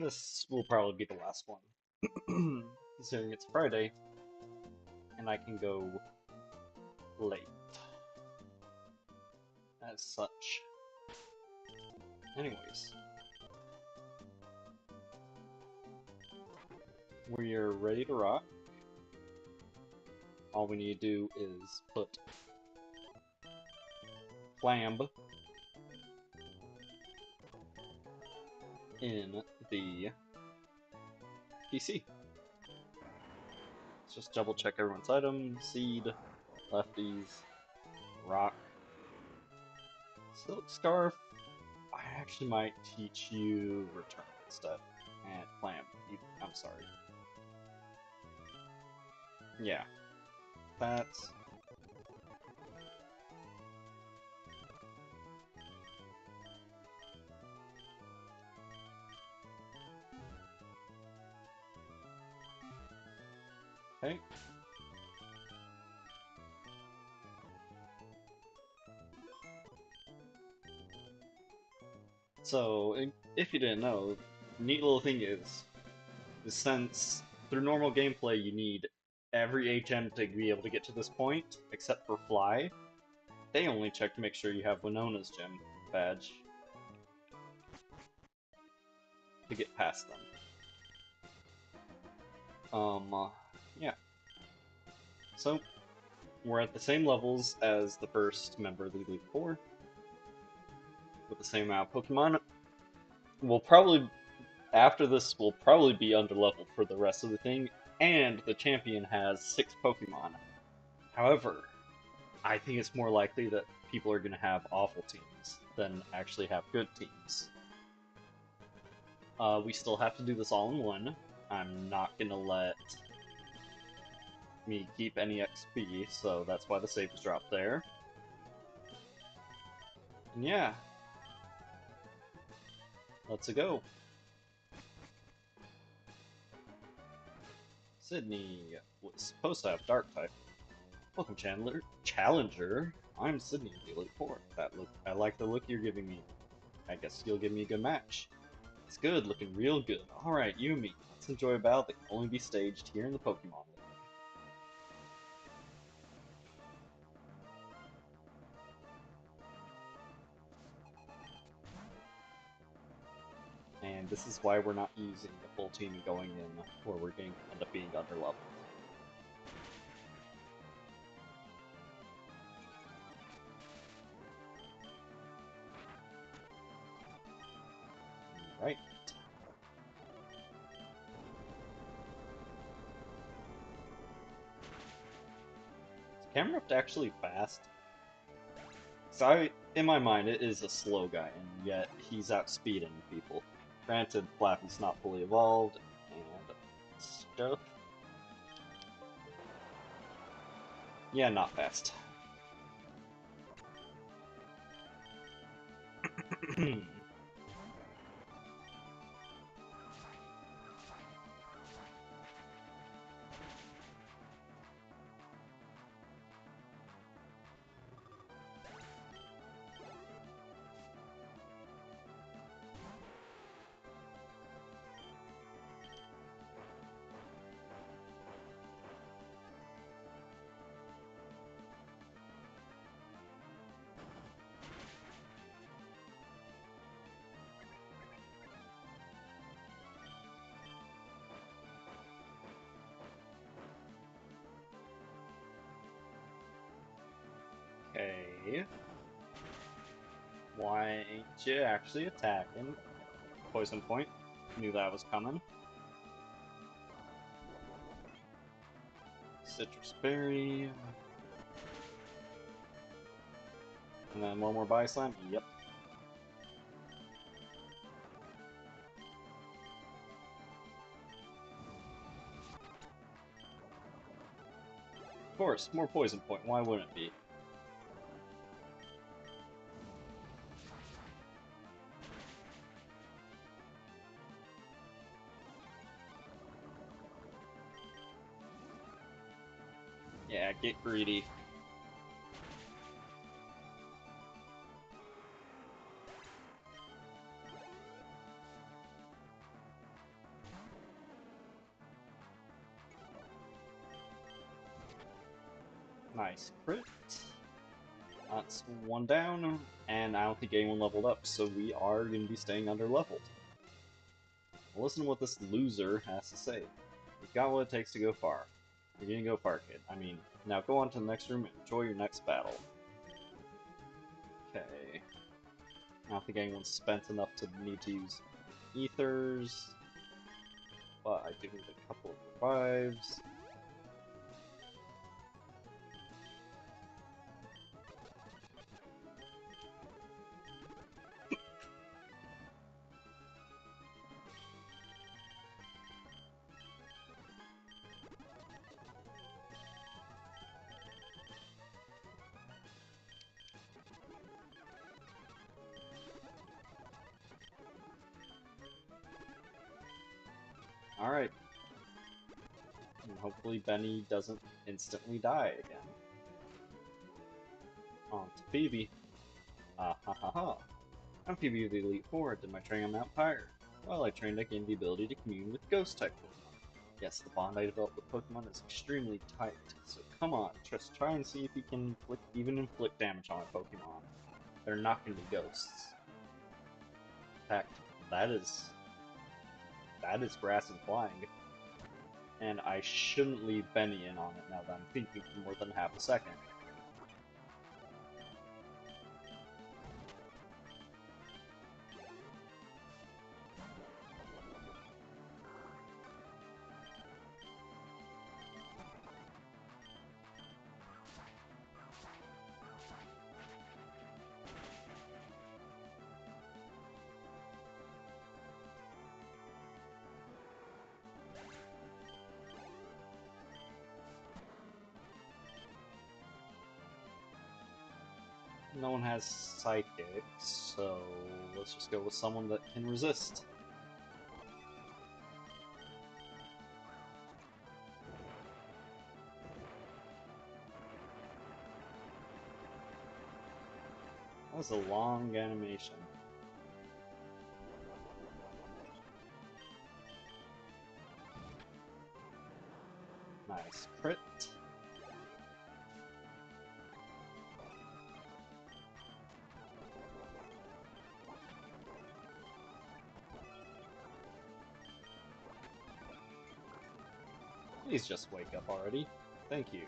This will probably be the last one, considering it's Friday, and I can go late as such. Anyways, we're ready to rock. All we need to do is put Flamb in the PC. Let's just double check everyone's item. Seed, lefties, rock, silk scarf. I actually might teach you return instead. And Flamb. I'm sorry. Yeah. That's... Okay. So, if you didn't know, neat little thing is since through normal gameplay you need every HM to be able to get to this point, except for Fly, they only check to make sure you have Winona's gem badge to get past them. Yeah. So, we're at the same levels as the first member of the Elite Four, with the same amount of Pokemon. We'll probably, after this, we'll probably be underleveled for the rest of the thing, and the champion has 6 Pokemon. However, I think it's more likely that people are going to have awful teams than actually have good teams. We still have to do this all in one. I'm not going to let me keep any XP, so that's why the save was dropped there. And yeah. Let's go. Sydney was supposed to have Dark type. Welcome, Challenger. I'm Sydney of the Elite Four. I like the look you're giving me. I guess you'll give me a good match. It's good, looking real good. Alright, you and me. Let's enjoy a battle that can only be staged here in the Pokemon League. And this is why we're not using the full team and going in where we're going to end up being underleveled. Right. Is Camerupt actually fast? So in my mind, it is a slow guy, and yet he's outspeeding people. Granted, Flappy's not fully evolved, and stuff. Yeah, not fast. Okay. Why ain't you actually attacking? Poison Point. Knew that was coming. Citrus Berry. And then one more Body Slam? Yep. Of course, more Poison Point. Why wouldn't it be? Yeah, get greedy. Nice crit. That's one down, and I don't think anyone leveled up, so we are going to be staying under leveled. Listen to what this loser has to say. You've got what it takes to go far. You're gonna go far, kid. I mean, now go on to the next room and enjoy your next battle. Okay. I don't think anyone's spent enough to need to use ethers, but I do need a couple of revives. Alright. And hopefully Benny doesn't instantly die again. On to Phoebe. Ah ha ha ha. I'm Phoebe of the Elite Four. Did my training on Mount Pyre. Well, I trained to gain the ability to commune with ghost-type Pokemon. Yes, the bond I developed with Pokemon is extremely tight, so come on, just try and see if you can even inflict damage on a Pokemon. They're not going to be ghosts. In fact, that is grass and flying. And I shouldn't leave Benny in on it now that I'm thinking for more than half a second. No one has Psychic, so let's just go with someone that can resist. That was a long animation. Nice crit. Please just wake up already. Thank you.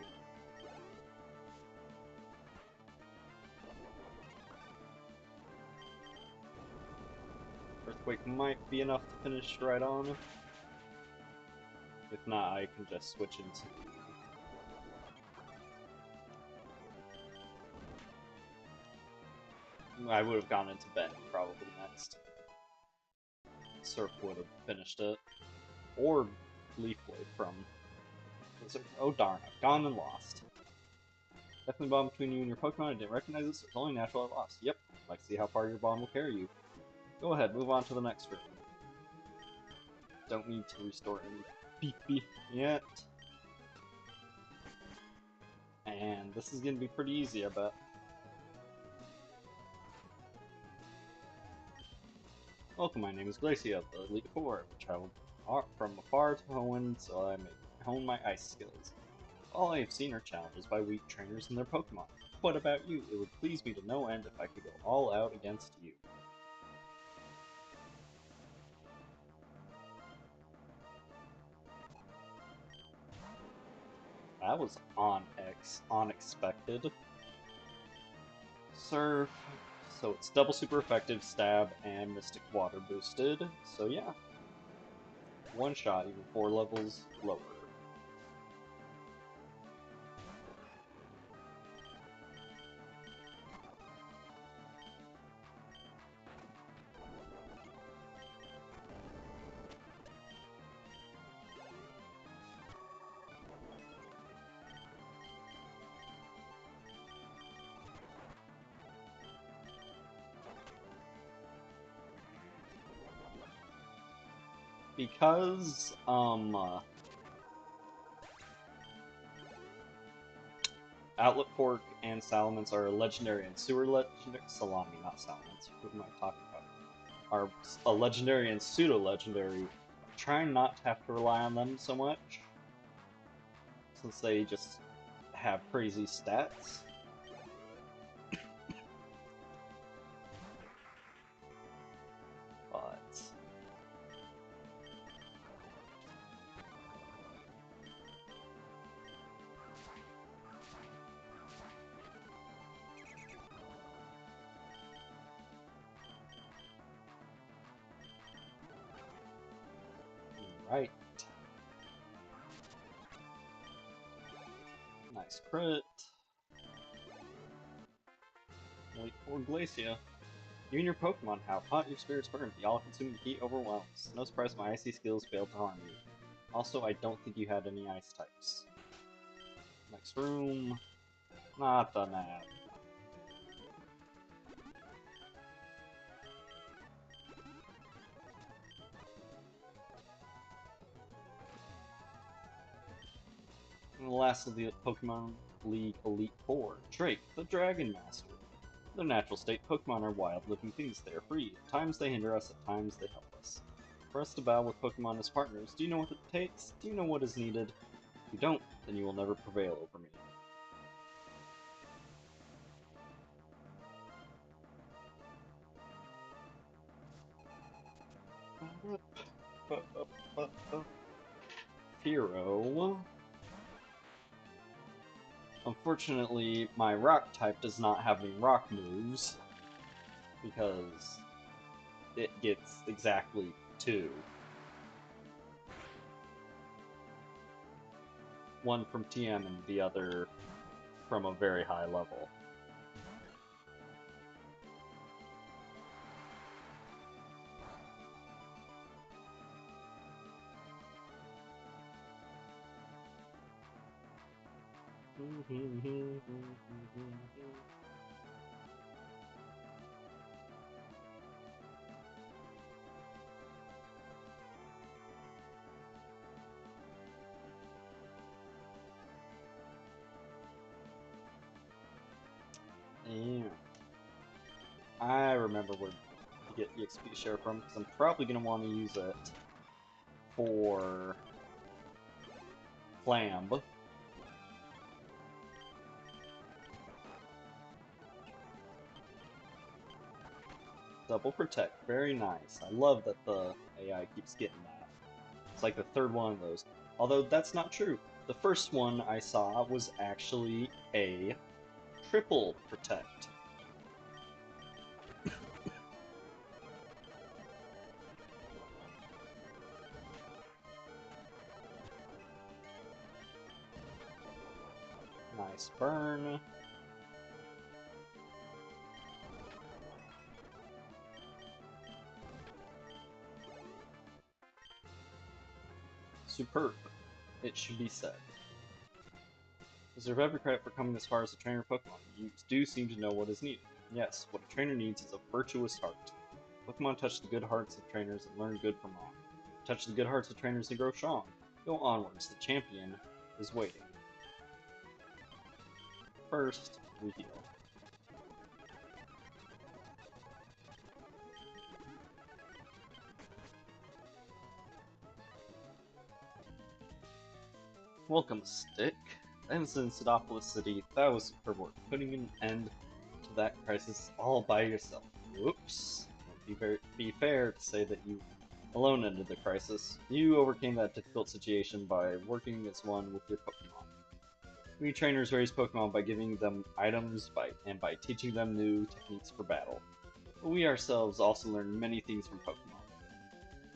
Earthquake might be enough to finish right on. If not, I can just switch into... I would have gone into Benny probably next. Surf would have finished it. Or Leaf Blade from... Oh darn, I've gone and lost. Definitely bond between you and your Pokemon. I didn't recognize this, so it's only natural I lost. Yep, like see how far your bond will carry you. Go ahead, move on to the next room. Don't need to restore any PP yet. And this is gonna be pretty easy, I bet. Welcome, my name is Glacia of the Elite Four. I traveled from afar to Hoenn so I may hone my ice skills. All I have seen are challenges by weak trainers and their Pokemon. What about you? It would please me to no end if I could go all out against you. That was unexpected. Surf. So it's double super effective, stab, and Mystic Water boosted. So yeah. One shot, even 4 levels lower. Because, Outlet Fork and Salamence are legendary and sewer legendary. Salami, not Salamence. What am I talking about? Are a legendary and pseudo legendary. Trying not to have to rely on them so much, since they just have crazy stats. But right. Nice crit. Elite Four Glacia. You and your Pokemon have hot your spirits burn. The all-consuming heat overwhelms. No surprise my icy skills failed to harm you. Also, I don't think you had any ice types. Next room. Not the nap. And the last of the Pokemon League Elite Four, Drake, the Dragon Master. In their natural state, Pokemon are wild living things. They are free. At times they hinder us, at times they help us. For us to battle with Pokemon as partners, do you know what it takes? Do you know what is needed? If you don't, then you will never prevail over me. Hero. Unfortunately, my rock type does not have any rock moves because it gets exactly 2. One from TM and the other from a very high level. Yeah. I remember where to get EXP share from because I'm probably going to want to use it for Clamb. Double Protect, very nice. I love that the AI keeps getting that. It's like the third one of those. Although that's not true. The first one I saw was actually a triple protect. Nice burn. Superb, it should be said. Deserve every credit for coming as far as a trainer Pokemon. You do seem to know what is needed. Yes, what a trainer needs is a virtuous heart. Pokemon touch the good hearts of trainers and learn good from wrong. Touch the good hearts of trainers and grow strong. Go onwards, the champion is waiting. First, we heal. Welcome, Stick. That was in Sidopolis City. That was superb work. Putting an end to that crisis all by yourself. Whoops. Be fair to say that you alone ended the crisis. You overcame that difficult situation by working as one with your Pokemon. We trainers raise Pokemon by giving them items and by teaching them new techniques for battle. But we ourselves also learn many things from Pokemon.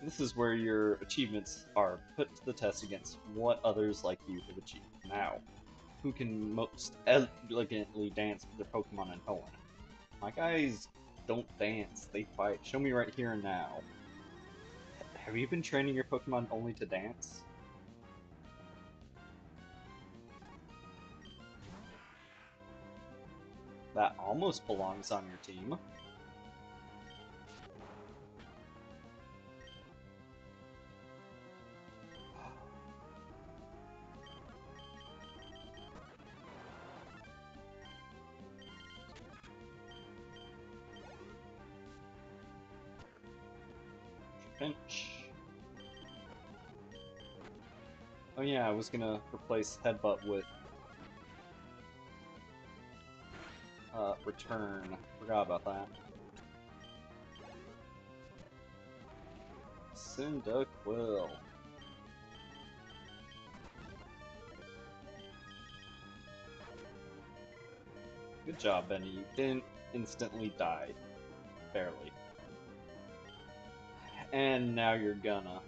This is where your achievements are put to the test against what others like you have achieved. Now, who can most elegantly dance with their Pokemon and Hoenn? My guys don't dance, they fight. Show me right here and now. Have you been training your Pokemon only to dance? That almost belongs on your team. Pinch. Oh yeah, I was gonna replace Headbutt with return. Forgot about that. Cyndaquil. Good job, Benny. You didn't instantly die. Barely. And now you're gonna.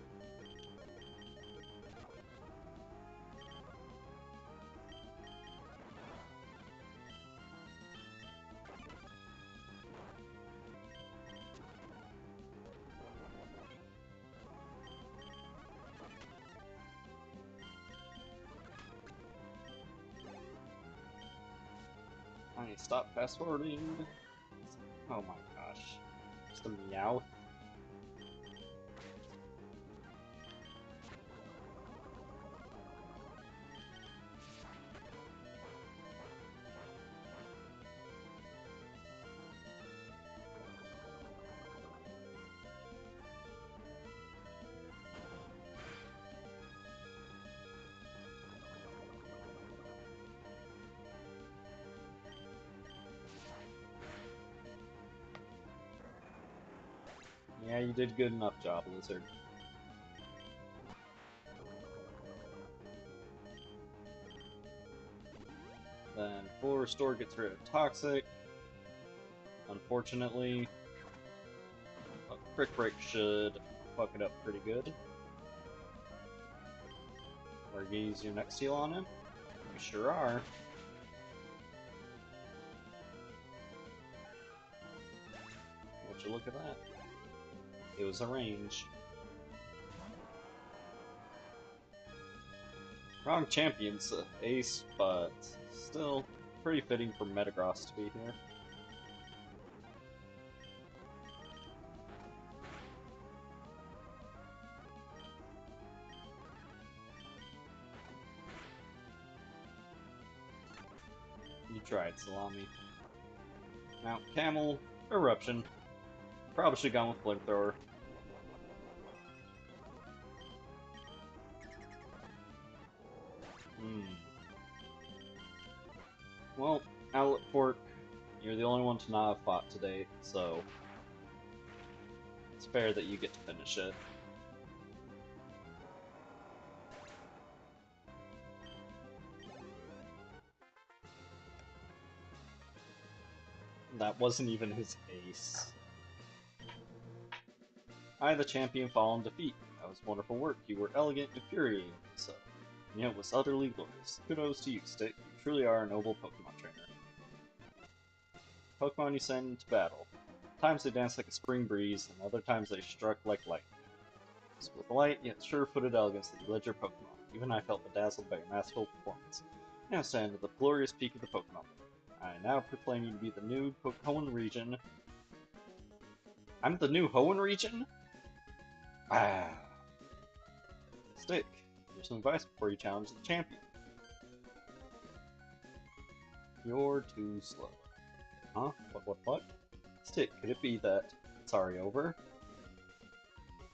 I need to stop fast forwarding. Oh my gosh. Just a meow. Yeah, you did good enough job, Lizard. Then full restore gets rid of toxic. Unfortunately, a Crick Break should fuck it up pretty good. Are you gonna use your next heal on him? You sure are. Would you look at that? It was a range. Wrong champion's ace, but still pretty fitting for Metagross to be here. You tried, Salami. Mount Camel, Eruption. Probably should've gone with Flamethrower. Well, Outlet Fork, you're the only one to not have fought today, so it's fair that you get to finish it. That wasn't even his ace. I, the champion, fall in defeat. That was wonderful work. You were elegant, infuriating, so. And yet it was utterly glorious. Kudos to you, Stick. You truly are a noble Pokemon trainer. Pokemon you send into battle. Times they danced like a spring breeze, and other times they struck like lightning. So with light, yet sure-footed elegance that you led your Pokemon. Even I felt bedazzled by your masterful performance. Now stand at the glorious peak of the Pokemon. I now proclaim you to be the new Hoenn region. I'm the new Hoenn region? Ah. Stick, here's some advice before you challenge the champion. You're too slow. Huh? What? Stick, could it be that it's already over?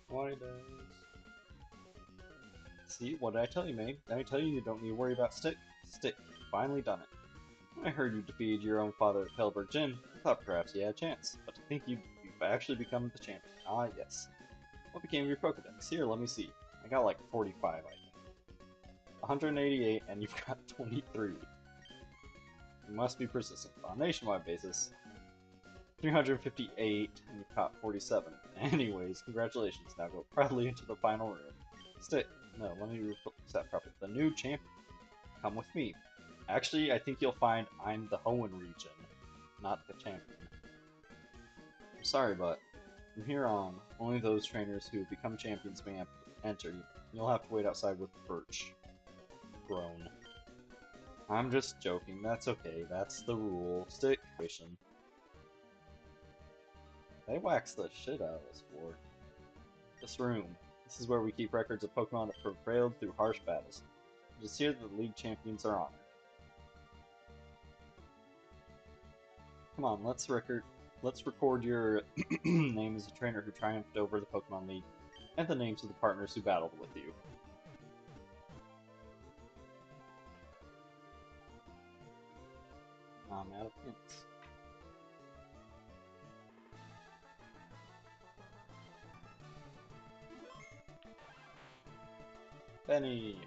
Why does... See, what did I tell you, May? Did I tell you you don't need to worry about Stick? Stick, you've finally done it. When I heard you defeated your own father at Pellberg Gym, I thought perhaps you had a chance, but to think you've actually become the champion. Ah, yes. What became of your Pokedex? Here, let me see. I got like 45, I think. 188, and you've got 23. You must be persistent. On a nationwide basis, 358, and you've caught 47. Anyways, congratulations. Now go proudly into the final room. Stick. No, let me reset properly. The new champion. Come with me. Actually, I think you'll find I'm the Hoenn region, not the champion. I'm sorry, but from here on, only those trainers who become champions may enter. You'll have to wait outside with Birch. Groan. I'm just joking. That's okay. That's the rule. Stick. They wax the shit out of this floor. This room. This is where we keep records of Pokemon that prevailed through harsh battles. It is here that the League Champions are honored. Come on, let's record your name as a trainer who triumphed over the Pokemon League, and the names of the partners who battled with you. I'm out of hints. Benny.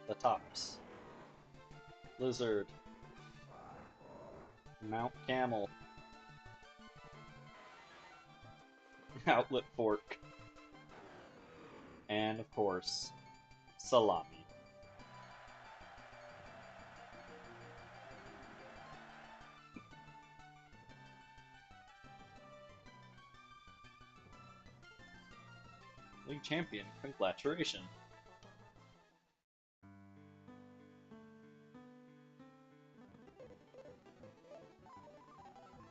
The tops. Lizard. Mount Camel. Outlet Fork. And of course, Salami. League champion, congratulations.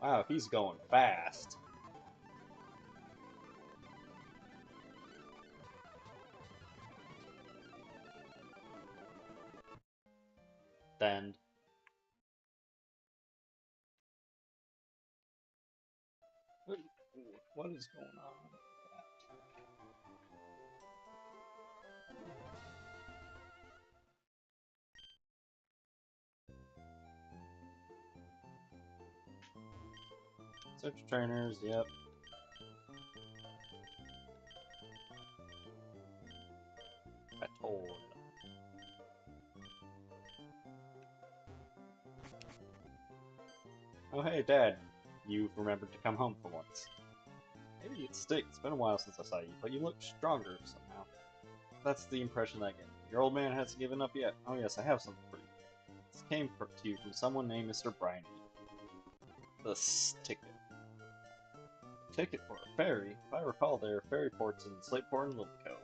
Wow, he's going fast. Then what is going on? Search trainers, yep. I told. Oh hey, Dad. You've remembered to come home for once. Maybe it's Stick. It's been a while since I saw you, but you look stronger somehow. That's the impression I get. Your old man hasn't given up yet. Oh yes, I have something for you. This came to you from someone named Mr. Briney. The ticket. Ticket for a ferry? If I recall, there are ferry ports in Slateport and Little Cove.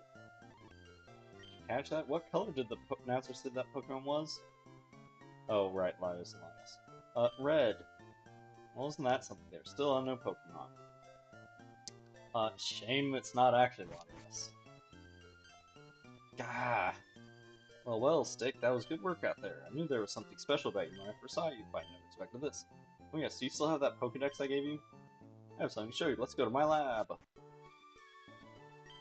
Did you catch that? What color did the announcer say that Pokemon was? Oh, right, Laius. Red. Well, isn't that something? There's still unknown Pokemon. Shame it's not actually Laius. Gah. Well, Stick, that was good work out there. I knew there was something special about you when I first saw you, but I never expected this. Oh yes, do you still have that Pokedex I gave you? I have something to show you. Let's go to my lab.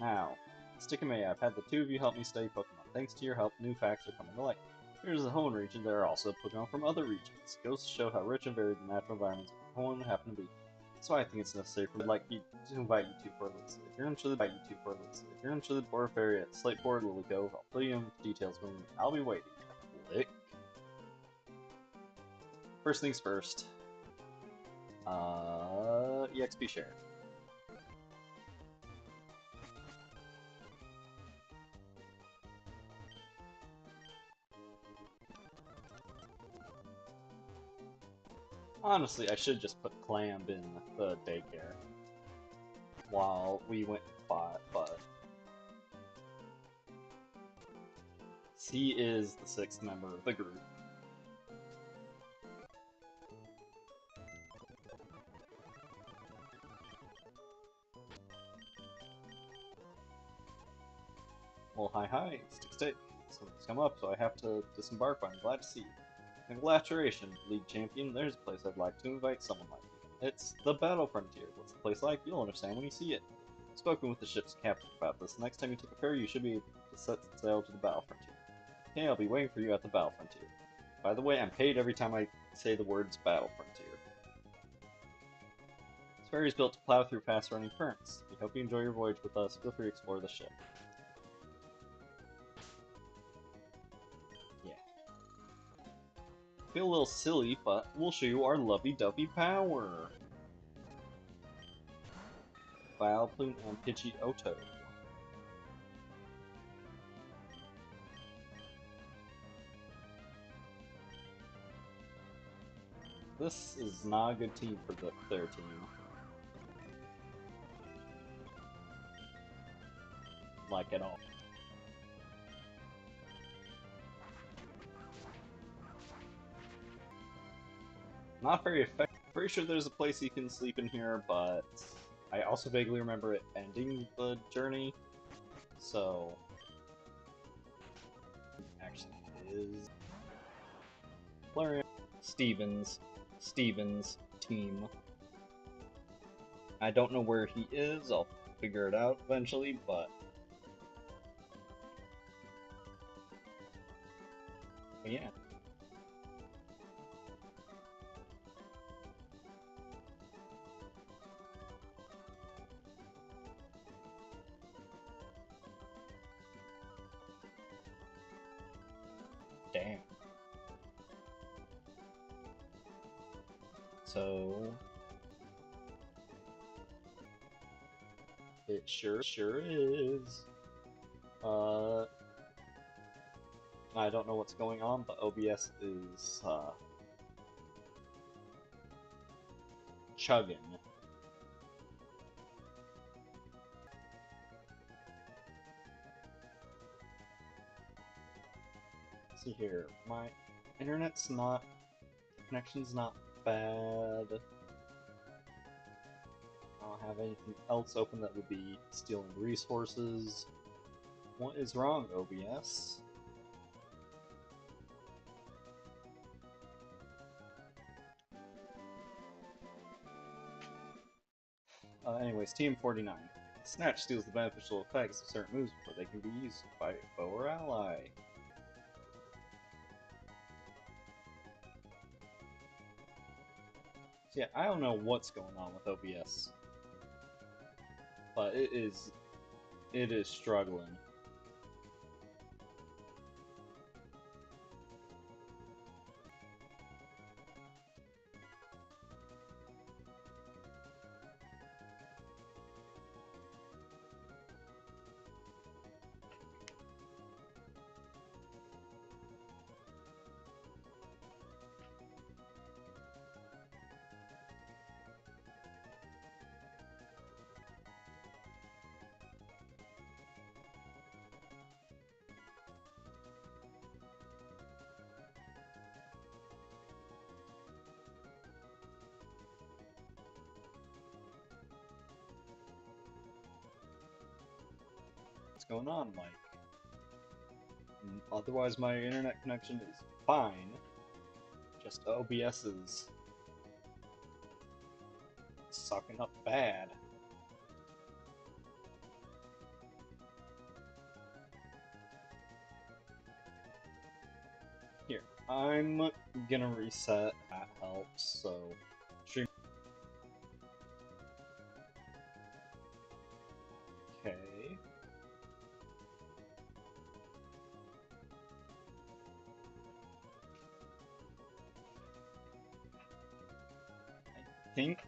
Now, Stick and May, I've had the two of you help me study Pokemon. Thanks to your help, new facts are coming to light. Here's the Hoenn region. There are also Pokemon from other regions. It goes to show how rich and varied the natural environments of Hoenn happen to be. That's why I think it's necessary for me to invite you two for a visit. If you're interested in the Border Ferry at Slateport, Lily Cove, I'll fill you in with details when I'll be waiting. Click. First things first. EXP share. Honestly, I should just put Clamb in the daycare while we went and fought, but he is the 6th member of the group. Well, hi, Stick. Something's come up, so I have to disembark, but I'm glad to see you. Congratulations, League Champion. There's a place I'd like to invite someone like you. It's the Battle Frontier. What's the place like? You'll understand when you see it. I've spoken with the ship's captain about this. Next time you take a ferry, you should be able to set sail to the Battle Frontier. Okay, I'll be waiting for you at the Battle Frontier. By the way, I'm paid every time I say the words Battle Frontier. This ferry is built to plow through fast-running currents. We hope you enjoy your voyage with us. Feel free to explore the ship. Feel a little silly, but we'll show you our lovey-dovey power. Vileplume and Pidgeotto. This is not a good team for their team. Like, at all. Not very effective. Pretty sure there's a place you can sleep in here, but I also vaguely remember it ending the journey, so actually it is Flareon, Stevens team. I don't know where he is. I'll figure it out eventually, but yeah. So it sure is. I don't know what's going on, but OBS is chugging. Let's see here, my connection's not bad. I don't have anything else open that would be stealing resources. What is wrong, OBS? Anyways, Team 49. Snatch steals the beneficial effects of certain moves before they can be used by a foe or ally. So yeah, I don't know what's going on with OBS, but it is struggling. What's going on, Mike? Otherwise, my internet connection is fine. Just OBS is sucking up bad. Here, I'm gonna reset. That helps. So, stream. Okay. I think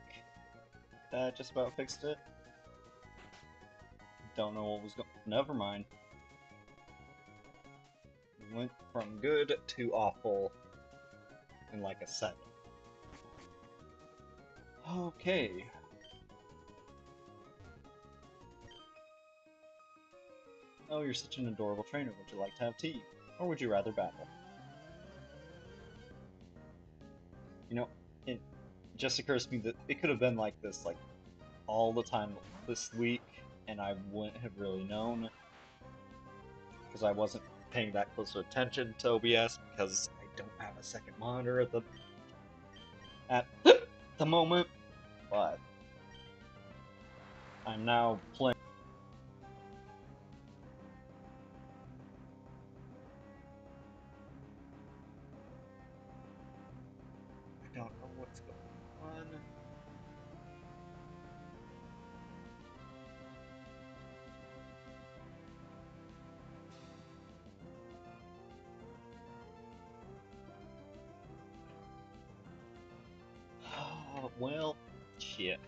that just about fixed it. Don't know what was going. Never mind. Went from good to awful in like a second. Okay. Oh, you're such an adorable trainer. Would you like to have tea? Or would you rather battle? You know, it just occurs to me that it could have been like this, like, all the time this week, and I wouldn't have really known. Because I wasn't paying that close attention to OBS, because I don't have a second monitor at the moment. But I'm now playing. I don't know what's going on. Well, shit.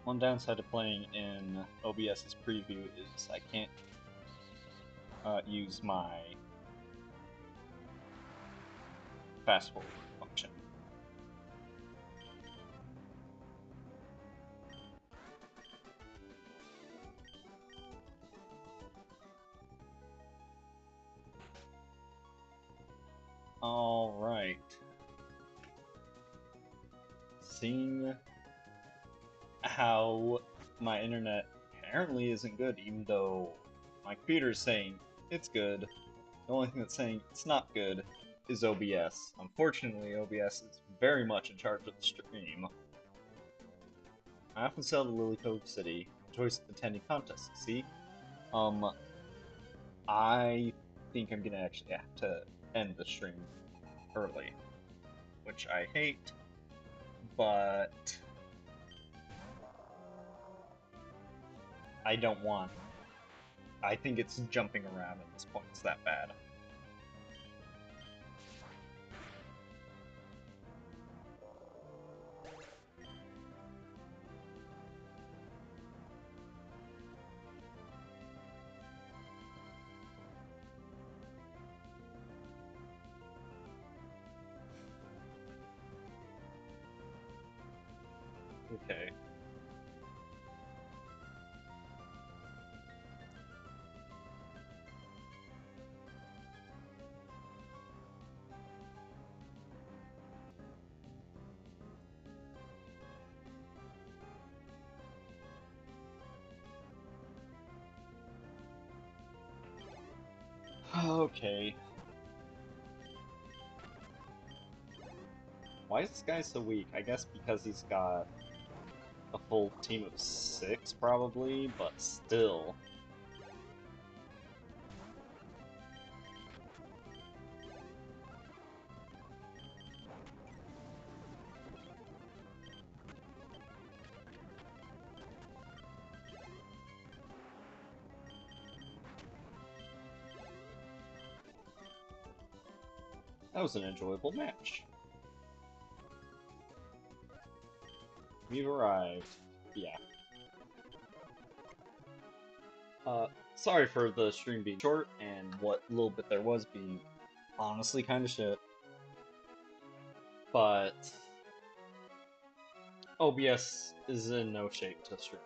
One downside to playing in OBS's preview is I can't use my fast forward function. Alright. Seeing how my internet apparently isn't good, even though my computer's saying it's good. The only thing that's saying it's not good is OBS. Unfortunately, OBS is very much in charge of the stream. I often sell to Lily Cove City, enjoys attending contests, see? I think I'm gonna actually have to end the stream early. which I hate, but I don't want. I think it's jumping around at this point. It's that bad. Okay. Okay. Why is this guy so weak? I guess because he's got a full team of 6, probably, but still. That was an enjoyable match. We've arrived. Yeah. Sorry for the stream being short, and what little bit there was being honestly kind of shit. But OBS is in no shape to stream.